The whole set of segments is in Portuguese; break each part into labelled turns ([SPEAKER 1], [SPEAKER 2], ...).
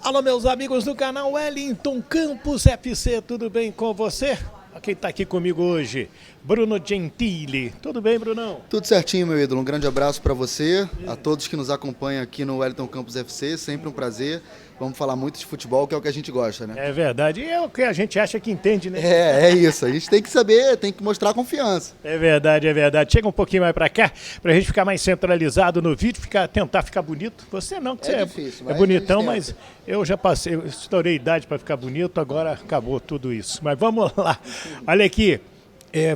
[SPEAKER 1] Alô, meus amigos do canal Wellington Campos FC, tudo bem com você? Quem está aqui comigo hoje? Bruno Gentili. Tudo bem, Brunão?
[SPEAKER 2] Tudo certinho, meu ídolo. Um grande abraço para você, a todos que nos acompanham aqui no Wellington Campos FC. Sempre um prazer. Vamos falar muito de futebol, que é o que a gente gosta, né?
[SPEAKER 1] É verdade. E é o que a gente acha que entende, né?
[SPEAKER 2] É isso. A gente tem que saber, tem que mostrar confiança.
[SPEAKER 1] É verdade, é verdade. Chega um pouquinho mais para cá, para a gente ficar mais centralizado no vídeo, tentar ficar bonito. Você não, que você
[SPEAKER 2] difícil,
[SPEAKER 1] é
[SPEAKER 2] mas
[SPEAKER 1] bonitão,
[SPEAKER 2] a gente
[SPEAKER 1] mas eu já passei, eu estourei idade para ficar bonito, agora acabou tudo isso. Mas vamos lá. Olha aqui.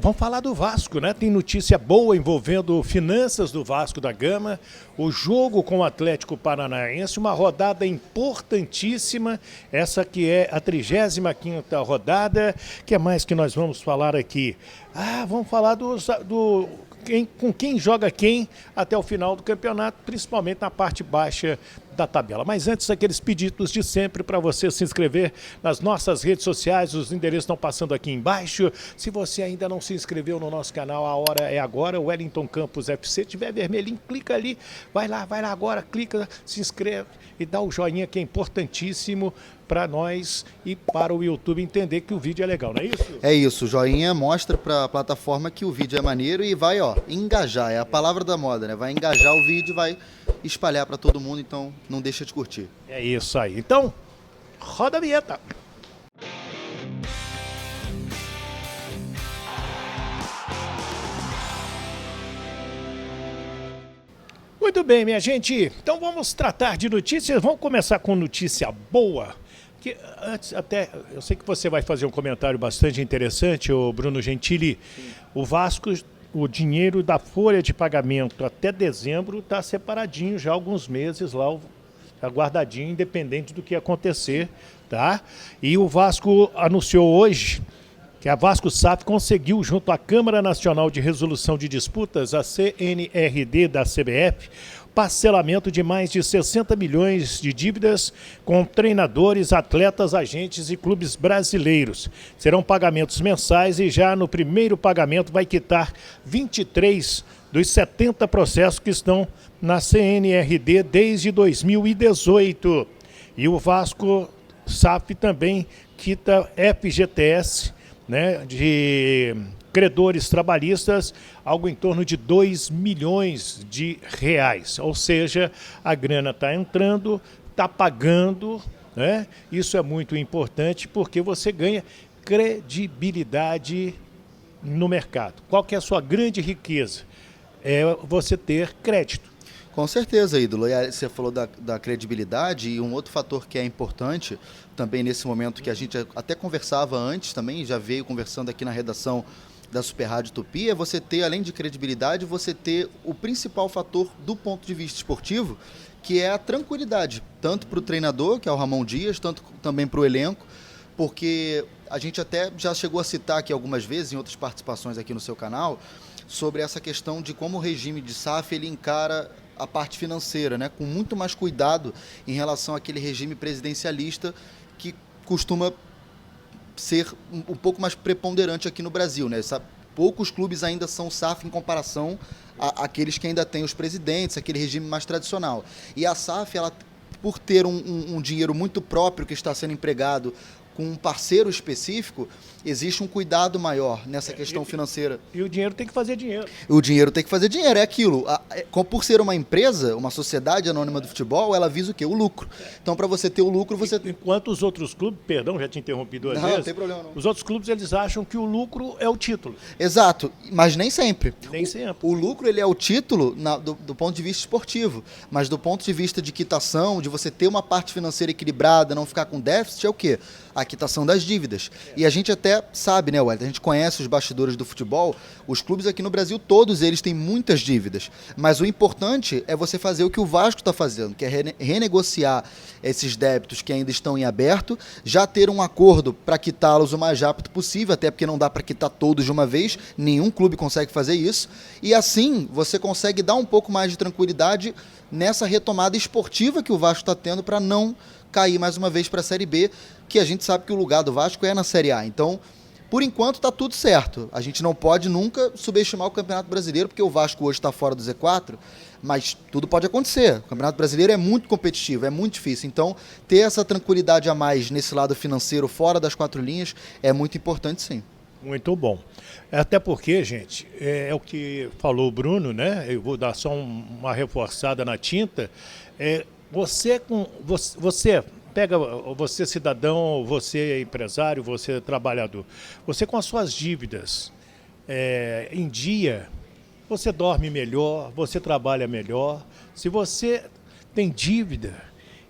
[SPEAKER 1] Vamos falar do Vasco, né? Tem notícia boa envolvendo finanças do Vasco da Gama, o jogo com o Atlético Paranaense, uma rodada importantíssima, essa que é a 35ª rodada. O que é mais que nós vamos falar aqui? Vamos falar com quem joga quem até o final do campeonato, principalmente na parte baixa da tabela. Mas antes, aqueles pedidos de sempre para você se inscrever nas nossas redes sociais, os endereços estão passando aqui embaixo. Se você ainda não se inscreveu no nosso canal, a hora é agora, o Wellington Campos FC, se tiver vermelhinho, clica ali, vai lá agora, clica, se inscreve e dá o joinha que é importantíssimo para nós e para o YouTube entender que o vídeo é legal, não é isso?
[SPEAKER 2] É isso, o joinha mostra para a plataforma que o vídeo é maneiro e vai, engajar, é a palavra da moda, né? Vai engajar o vídeo, vai espalhar para todo mundo, então não deixa de curtir.
[SPEAKER 1] É isso aí. Então, roda a vinheta. Muito bem, minha gente. Então vamos tratar de notícias. Vamos começar com notícia boa. Que antes até, eu sei que você vai fazer um comentário bastante interessante, o Bruno Gentili. O Vasco, o dinheiro da folha de pagamento até dezembro está separadinho já há alguns meses lá, guardadinho, independente do que acontecer, tá? E o Vasco anunciou hoje que a Vasco SAF conseguiu, junto à Câmara Nacional de Resolução de Disputas, a CNRD da CBF, parcelamento de mais de 60 milhões de dívidas com treinadores, atletas, agentes e clubes brasileiros. Serão pagamentos mensais e já no primeiro pagamento vai quitar 23 dos 70 processos que estão na CNRD desde 2018. E o Vasco SAF também quita FGTS, né, de credores trabalhistas, algo em torno de 2 milhões de reais. Ou seja, a grana está entrando, está pagando, né? Isso é muito importante porque você ganha credibilidade no mercado. Qual que é a sua grande riqueza? É você ter crédito.
[SPEAKER 2] Com certeza, ídolo. E você falou da credibilidade e um outro fator que é importante também nesse momento que a gente até conversava antes também, já veio conversando aqui na redação da Super Rádio Tupi, é você ter, além de credibilidade, você ter o principal fator do ponto de vista esportivo, que é a tranquilidade, tanto para o treinador, que é o Ramon Dias, tanto também para o elenco, porque a gente até já chegou a citar aqui algumas vezes, em outras participações aqui no seu canal, sobre essa questão de como o regime de SAF ele encara a parte financeira, né, com muito mais cuidado em relação àquele regime presidencialista que costuma ser um pouco mais preponderante aqui no Brasil, né? Poucos clubes ainda são SAF em comparação àqueles que ainda têm os presidentes, aquele regime mais tradicional. E a SAF, ela, por ter um dinheiro muito próprio que está sendo empregado com um parceiro específico, existe um cuidado maior nessa questão financeira.
[SPEAKER 1] E o dinheiro tem que fazer dinheiro.
[SPEAKER 2] O dinheiro tem que fazer dinheiro, é aquilo. Por ser uma empresa, uma sociedade anônima do futebol, ela visa o quê? O lucro. Então, para você ter o lucro, você...
[SPEAKER 1] Enquanto os outros clubes, perdão, já te interrompi duas vezes.
[SPEAKER 2] Não tem problema não.
[SPEAKER 1] Os outros clubes, eles acham que o lucro é o título.
[SPEAKER 2] Exato, mas nem sempre.
[SPEAKER 1] Nem sempre.
[SPEAKER 2] O lucro, ele é o título do ponto de vista esportivo, mas do ponto de vista de quitação, de você ter uma parte financeira equilibrada, não ficar com déficit, é o quê? A quitação das dívidas. E a gente até sabe, né, Wellington? A gente conhece os bastidores do futebol. Os clubes aqui no Brasil, todos eles têm muitas dívidas. Mas o importante é você fazer o que o Vasco está fazendo, que é renegociar esses débitos que ainda estão em aberto, já ter um acordo para quitá-los o mais rápido possível, até porque não dá para quitar todos de uma vez, nenhum clube consegue fazer isso. E assim, você consegue dar um pouco mais de tranquilidade nessa retomada esportiva que o Vasco está tendo para não cair mais uma vez para a Série B, que a gente sabe que o lugar do Vasco é na Série A. Então, por enquanto, está tudo certo. A gente não pode nunca subestimar o Campeonato Brasileiro, porque o Vasco hoje está fora do Z4, mas tudo pode acontecer. O Campeonato Brasileiro é muito competitivo, é muito difícil. Então, ter essa tranquilidade a mais nesse lado financeiro, fora das quatro linhas, é muito importante, sim.
[SPEAKER 1] Muito bom. Até porque, gente, é o que falou o Bruno, né? Eu vou dar só uma reforçada na tinta. Você pega, você cidadão, você empresário, você trabalhador, você com as suas dívidas em dia, você dorme melhor, você trabalha melhor. Se você tem dívida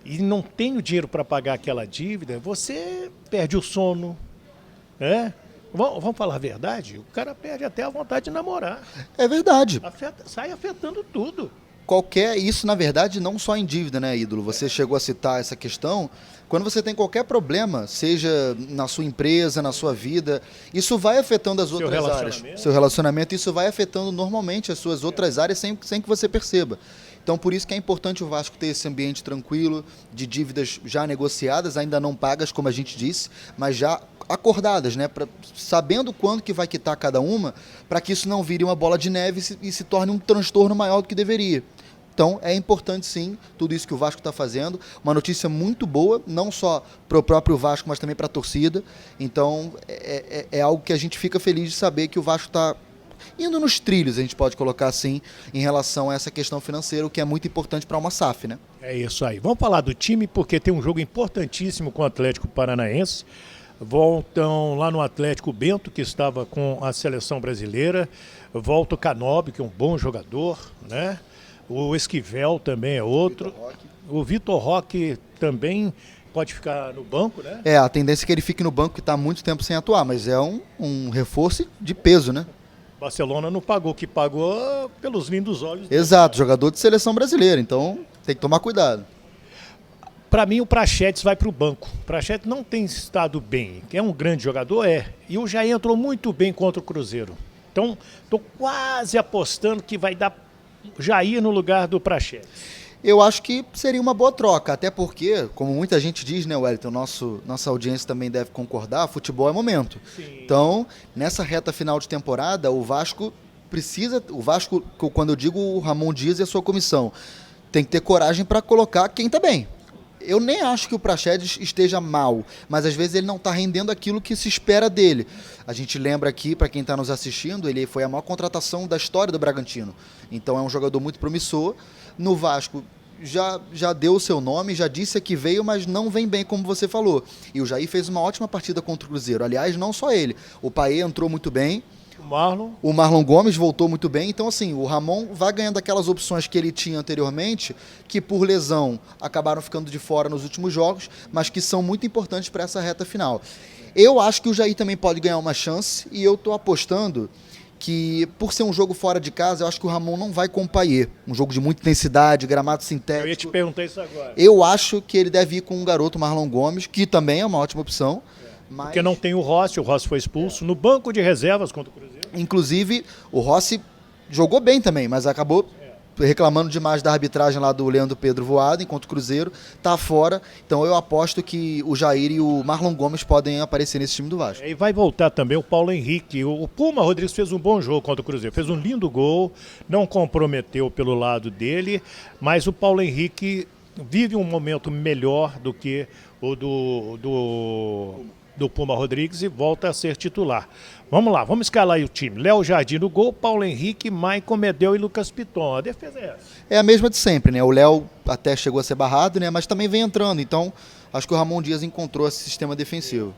[SPEAKER 1] e não tem o dinheiro para pagar aquela dívida, você perde o sono, né? Vamos falar a verdade? O cara perde até a vontade de namorar.
[SPEAKER 2] É verdade.
[SPEAKER 1] Sai afetando tudo.
[SPEAKER 2] Isso na verdade não só em dívida, né, Ídolo? Você chegou a citar essa questão. Quando você tem qualquer problema, seja na sua empresa, na sua vida, isso vai afetando as outras áreas. Seu relacionamento, isso vai afetando normalmente as suas outras áreas sem que você perceba. Então, por isso que é importante o Vasco ter esse ambiente tranquilo, de dívidas já negociadas, ainda não pagas, como a gente disse, mas já acordadas, né? Sabendo quando que vai quitar cada uma, para que isso não vire uma bola de neve e se torne um transtorno maior do que deveria. Então, é importante sim, tudo isso que o Vasco está fazendo. Uma notícia muito boa, não só para o próprio Vasco, mas também para a torcida. Então, é algo que a gente fica feliz de saber que o Vasco está indo nos trilhos, a gente pode colocar assim, em relação a essa questão financeira, o que é muito importante para uma SAF, né?
[SPEAKER 1] É isso aí. Vamos falar do time, porque tem um jogo importantíssimo com o Atlético Paranaense. Voltam lá no Atlético Bento, que estava com a seleção brasileira. Volta o Canobi, que é um bom jogador, né? O Esquivel também é outro. O Vitor Roque também pode ficar no banco, né?
[SPEAKER 2] A tendência é que ele fique no banco, que está há muito tempo sem atuar, mas é um reforço de peso, né?
[SPEAKER 1] Barcelona não pagou, o que pagou pelos lindos olhos.
[SPEAKER 2] Exato, jogador de seleção brasileira, então tem que tomar cuidado.
[SPEAKER 1] Para mim, o Praxedes vai para o banco. O Praxedes não tem estado bem. É um grande jogador? E o Jair entrou muito bem contra o Cruzeiro. Então, estou quase apostando que vai dar Jair no lugar do Praxedes.
[SPEAKER 2] Eu acho que seria uma boa troca, até porque, como muita gente diz, né, Wellington, nossa audiência também deve concordar, futebol é momento.
[SPEAKER 1] Sim.
[SPEAKER 2] Então, nessa reta final de temporada, o Vasco, quando eu digo o Ramon Dias e a sua comissão, tem que ter coragem para colocar quem está bem. Eu nem acho que o Praxedes esteja mal, mas às vezes ele não está rendendo aquilo que se espera dele. A gente lembra aqui, para quem está nos assistindo, ele foi a maior contratação da história do Bragantino. Então é um jogador muito promissor. No Vasco já deu o seu nome, já disse que veio, mas não vem bem, como você falou. E o Jair fez uma ótima partida contra o Cruzeiro. Aliás, não só ele. O Paê entrou muito bem. O Marlon Gomes voltou muito bem. Então, assim, o Ramon vai ganhando aquelas opções que ele tinha anteriormente, que por lesão acabaram ficando de fora nos últimos jogos, mas que são muito importantes para essa reta final. Eu acho que o Jair também pode ganhar uma chance, e eu estou apostando que, por ser um jogo fora de casa, eu acho que o Ramon não vai com o Payet. Um jogo de muita intensidade, gramado sintético.
[SPEAKER 1] Eu ia te perguntar isso agora.
[SPEAKER 2] Eu acho que ele deve ir com um garoto, Marlon Gomes, que também é uma ótima opção. Mas...
[SPEAKER 1] Porque não tem o Rossi foi expulso no banco de reservas contra o Cruzeiro.
[SPEAKER 2] Inclusive, o Rossi jogou bem também, mas acabou reclamando demais da arbitragem lá do Leandro Pedro Voado, enquanto o Cruzeiro está fora. Então eu aposto que o Jair e o Marlon Gomes podem aparecer nesse time do Vasco.
[SPEAKER 1] E vai voltar também o Paulo Henrique. O Puma Rodrigues fez um bom jogo contra o Cruzeiro, fez um lindo gol, não comprometeu pelo lado dele, mas o Paulo Henrique vive um momento melhor do que o do Puma Rodrigues e volta a ser titular. Vamos lá, vamos escalar aí o time. Léo Jardim no gol, Paulo Henrique, Maicon Medel e Lucas Piton. A defesa é essa?
[SPEAKER 2] É a mesma de sempre, né? O Léo até chegou a ser barrado, né? Mas também vem entrando. Então, acho que o Ramon Dias encontrou esse sistema defensivo.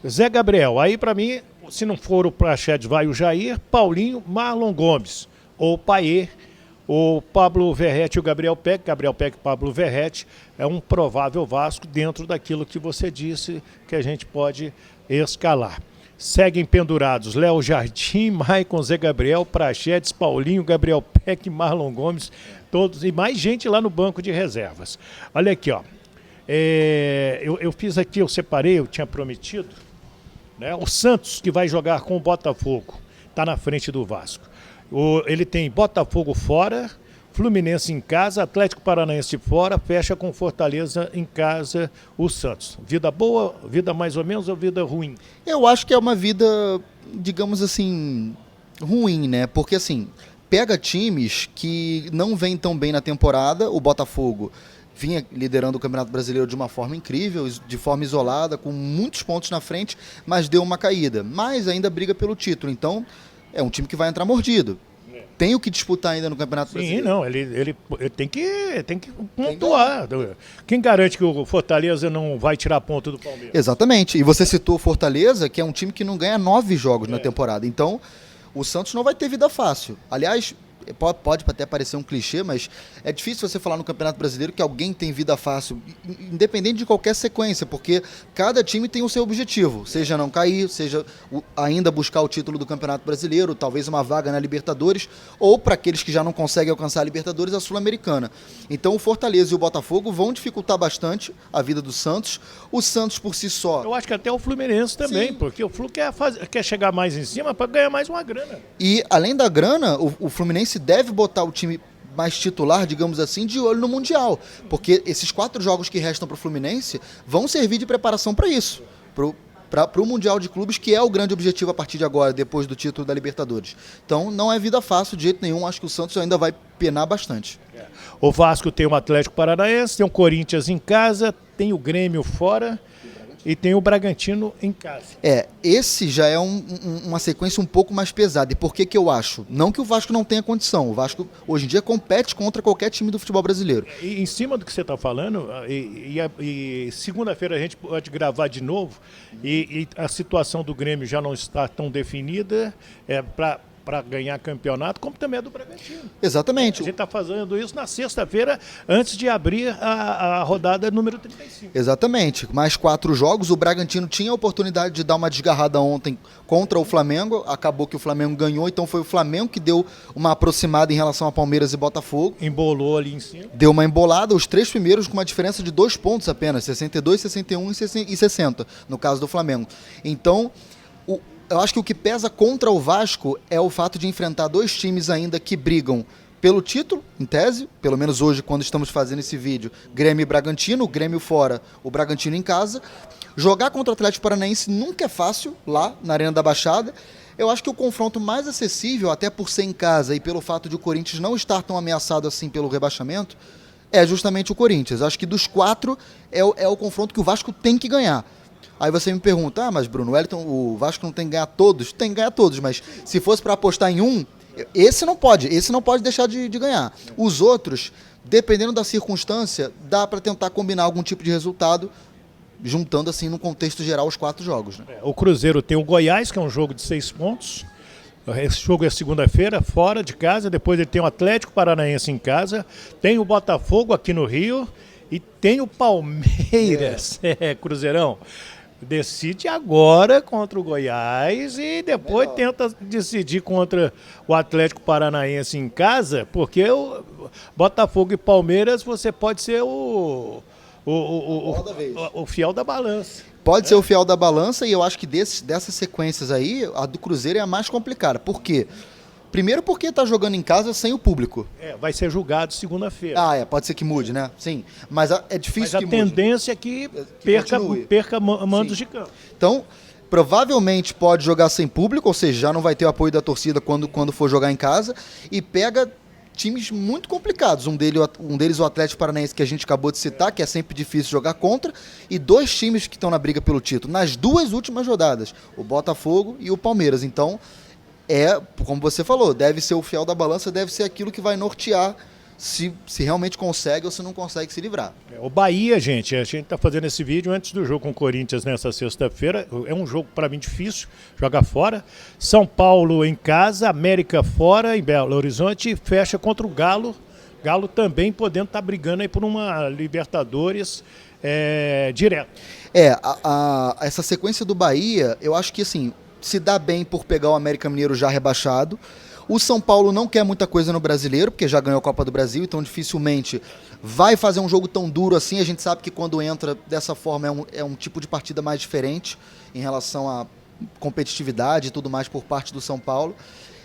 [SPEAKER 1] Zé Gabriel, aí para mim, se não for o Praxedes, vai o Jair, Paulinho, Marlon Gomes, ou Payet, o Pablo Verrete e o Gabriel Peck, Pablo Verrete, é um provável Vasco dentro daquilo que você disse que a gente pode escalar. Seguem pendurados Léo Jardim, Maicon, Zé Gabriel, Praxedes, Paulinho, Gabriel Peck, Marlon Gomes, todos, e mais gente lá no banco de reservas. Olha aqui, ó. Eu fiz aqui, eu separei, eu tinha prometido, né? O Santos, que vai jogar com o Botafogo, está na frente do Vasco. Ele tem Botafogo fora, Fluminense em casa, Atlético Paranaense fora, fecha com Fortaleza em casa o Santos. Vida boa, vida mais ou menos ou vida ruim?
[SPEAKER 2] Eu acho que é uma vida, digamos assim, ruim, né? Porque assim, pega times que não vêm tão bem na temporada. O Botafogo vinha liderando o Campeonato Brasileiro de uma forma incrível, de forma isolada, com muitos pontos na frente, mas deu uma caída. Mas ainda briga pelo título, então é um time que vai entrar mordido. Tem o que disputar ainda no Campeonato Brasileiro.
[SPEAKER 1] Sim, não, ele tem que pontuar. Quem garante que o Fortaleza não vai tirar ponto do Palmeiras?
[SPEAKER 2] Exatamente. E você citou o Fortaleza, que é um time que não ganha 9 jogos na temporada. Então, o Santos não vai ter vida fácil. Aliás, pode até parecer um clichê, mas é difícil você falar no Campeonato Brasileiro que alguém tem vida fácil, independente de qualquer sequência, porque cada time tem o seu objetivo, seja não cair, seja ainda buscar o título do Campeonato Brasileiro, talvez uma vaga na Libertadores, ou para aqueles que já não conseguem alcançar a Libertadores, a Sul-Americana. Então o Fortaleza e o Botafogo vão dificultar bastante a vida do Santos. O Santos por si só...
[SPEAKER 1] Eu acho que até o Fluminense também, porque o Flu quer chegar mais em cima para ganhar mais uma grana.
[SPEAKER 2] E além da grana, o Fluminense deve botar o time mais titular, digamos assim, de olho no Mundial. Porque esses 4 jogos que restam para o Fluminense vão servir de preparação para isso. Para o Mundial de Clubes, que é o grande objetivo a partir de agora, depois do título da Libertadores. Então não é vida fácil de jeito nenhum, acho que o Santos ainda vai penar bastante.
[SPEAKER 1] O Vasco tem o Atlético Paranaense, tem o Corinthians em casa, tem o Grêmio fora e tem o Bragantino em casa.
[SPEAKER 2] Esse já é uma sequência um pouco mais pesada. E por que eu acho? Não que o Vasco não tenha condição. O Vasco, hoje em dia, compete contra qualquer time do futebol brasileiro.
[SPEAKER 1] E em cima do que você está falando, e segunda-feira a gente pode gravar de novo, e a situação do Grêmio já não está tão definida para ganhar campeonato, como também é do Bragantino.
[SPEAKER 2] Exatamente.
[SPEAKER 1] A gente está fazendo isso na sexta-feira, antes de abrir a rodada número 35.
[SPEAKER 2] Exatamente. Mais 4 jogos. O Bragantino tinha a oportunidade de dar uma desgarrada ontem contra o Flamengo. Acabou que o Flamengo ganhou, então foi o Flamengo que deu uma aproximada em relação a Palmeiras e Botafogo.
[SPEAKER 1] Embolou ali em cima.
[SPEAKER 2] Deu uma embolada, os 3 primeiros com uma diferença de 2 pontos apenas, 62, 61 e 60, no caso do Flamengo. Então, eu acho que o que pesa contra o Vasco é o fato de enfrentar 2 times ainda que brigam pelo título, em tese, pelo menos hoje, quando estamos fazendo esse vídeo, Grêmio e Bragantino, o Grêmio fora, o Bragantino em casa. Jogar contra o Atlético Paranaense nunca é fácil, lá na Arena da Baixada. Eu acho que o confronto mais acessível, até por ser em casa e pelo fato de o Corinthians não estar tão ameaçado assim pelo rebaixamento, é justamente o Corinthians. Acho que dos 4 é o confronto que o Vasco tem que ganhar. Aí você me pergunta, mas Bruno, o Vasco não tem que ganhar todos? Tem que ganhar todos, mas se fosse para apostar em um, esse não pode deixar de ganhar. Os outros, dependendo da circunstância, dá para tentar combinar algum tipo de resultado, juntando assim no contexto geral os 4 jogos. Né?
[SPEAKER 1] O Cruzeiro tem o Goiás, que é um jogo de 6 pontos. Esse jogo é segunda-feira, fora de casa. Depois ele tem o Atlético Paranaense em casa. Tem o Botafogo aqui no Rio. E tem o Palmeiras, Cruzeirão. Decide agora contra o Goiás e depois tenta decidir contra o Atlético Paranaense em casa, porque o Botafogo e Palmeiras você pode ser o fiel da balança.
[SPEAKER 2] Pode ser o fiel da balança, e eu acho que dessas sequências aí, a do Cruzeiro é a mais complicada. Por quê? Primeiro porque está jogando em casa sem o público.
[SPEAKER 1] Vai ser julgado segunda-feira.
[SPEAKER 2] Pode ser que mude, né? Sim, mas é difícil que mude.
[SPEAKER 1] Mas a tendência é que perca mandos de campo.
[SPEAKER 2] Então, provavelmente pode jogar sem público, ou seja, já não vai ter o apoio da torcida quando for jogar em casa, e pega times muito complicados. Um deles o Atlético Paranaense, que a gente acabou de citar, que é sempre difícil jogar contra, e 2 times que estão na briga pelo título, nas 2 últimas rodadas, o Botafogo e o Palmeiras. Então, como você falou, deve ser o fiel da balança, deve ser aquilo que vai nortear se realmente consegue ou se não consegue se livrar.
[SPEAKER 1] O Bahia, gente, a gente está fazendo esse vídeo antes do jogo com o Corinthians nessa sexta-feira. É um jogo para mim difícil, jogar fora. São Paulo em casa, América fora, em Belo Horizonte, e fecha contra o Galo. Galo também podendo estar brigando aí por uma Libertadores direto.
[SPEAKER 2] Essa sequência do Bahia, eu acho que assim, se dá bem por pegar o América Mineiro já rebaixado. O São Paulo não quer muita coisa no Brasileiro, porque já ganhou a Copa do Brasil, então dificilmente vai fazer um jogo tão duro assim. A gente sabe que quando entra dessa forma é um tipo de partida mais diferente em relação à competitividade e tudo mais por parte do São Paulo.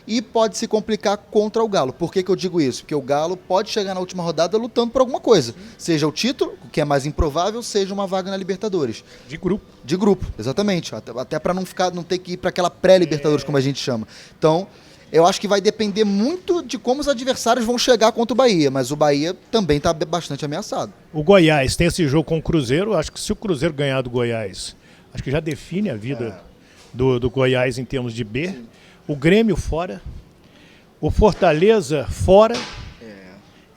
[SPEAKER 2] E pode se complicar contra o Galo. Por que eu digo isso? Porque o Galo pode chegar na última rodada lutando por alguma coisa. Seja o título, o que é mais improvável, seja uma vaga na Libertadores.
[SPEAKER 1] De grupo.
[SPEAKER 2] De grupo, exatamente. Até para não ter que ir para aquela pré-Libertadores, como a gente chama. Então, Eu acho que vai depender muito de como os adversários vão chegar contra o Bahia, mas o Bahia também está bastante ameaçado.
[SPEAKER 1] O Goiás tem esse jogo com o Cruzeiro. Acho que se o Cruzeiro ganhar do Goiás, acho que já define a vida do Goiás em termos de B. Sim. O Grêmio fora. O Fortaleza fora.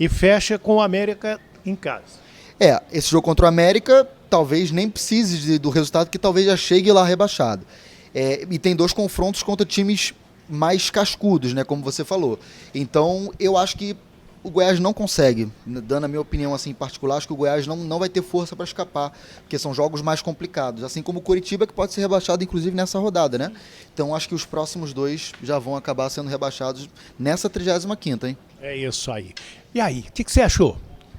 [SPEAKER 1] E fecha com o América em casa.
[SPEAKER 2] Esse jogo contra o América talvez nem precise do resultado, que talvez já chegue lá rebaixado. E tem 2 confrontos contra times mais cascudos, né, como você falou. Então, eu acho que o Goiás não consegue, dando a minha opinião assim em particular, acho que o Goiás não vai ter força para escapar, porque são jogos mais complicados, assim como o Coritiba, que pode ser rebaixado inclusive nessa rodada, né? Então, acho que os próximos 2 já vão acabar sendo rebaixados nessa 35ª, hein?
[SPEAKER 1] É isso aí. E aí, o que você achou?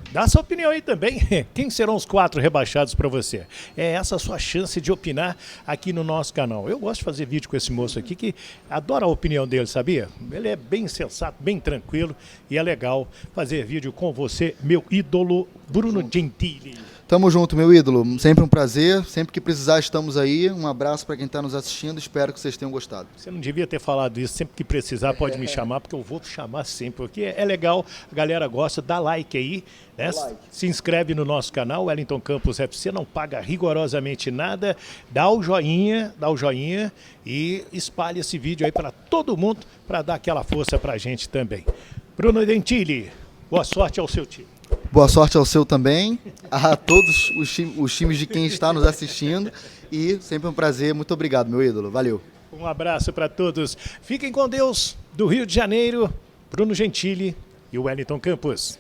[SPEAKER 1] Dá sua opinião aí também. Quem serão os 4 rebaixados para você? É essa a sua chance de opinar aqui no nosso canal. Eu gosto de fazer vídeo com esse moço aqui que adora a opinião dele, sabia? Ele é bem sensato, bem tranquilo e é legal fazer vídeo com você, meu ídolo Bruno Gentili.
[SPEAKER 2] Tamo junto, meu ídolo. Sempre um prazer. Sempre que precisar, estamos aí. Um abraço para quem está nos assistindo. Espero que vocês tenham gostado.
[SPEAKER 1] Você não devia ter falado isso. Sempre que precisar, pode me chamar, porque eu vou chamar sempre. Porque é legal, a galera gosta. Dá like aí, né? Se inscreve no nosso canal, Wellington Campos FC. Não paga rigorosamente nada. Dá o joinha e espalhe esse vídeo aí para todo mundo, para dar aquela força para a gente também. Bruno Gentili, boa sorte ao seu time.
[SPEAKER 2] Boa sorte ao seu também, a todos os times de quem está nos assistindo e sempre um prazer. Muito obrigado, meu ídolo. Valeu.
[SPEAKER 1] Um abraço para todos. Fiquem com Deus. Do Rio de Janeiro, Bruno Gentili e o Wellington Campos.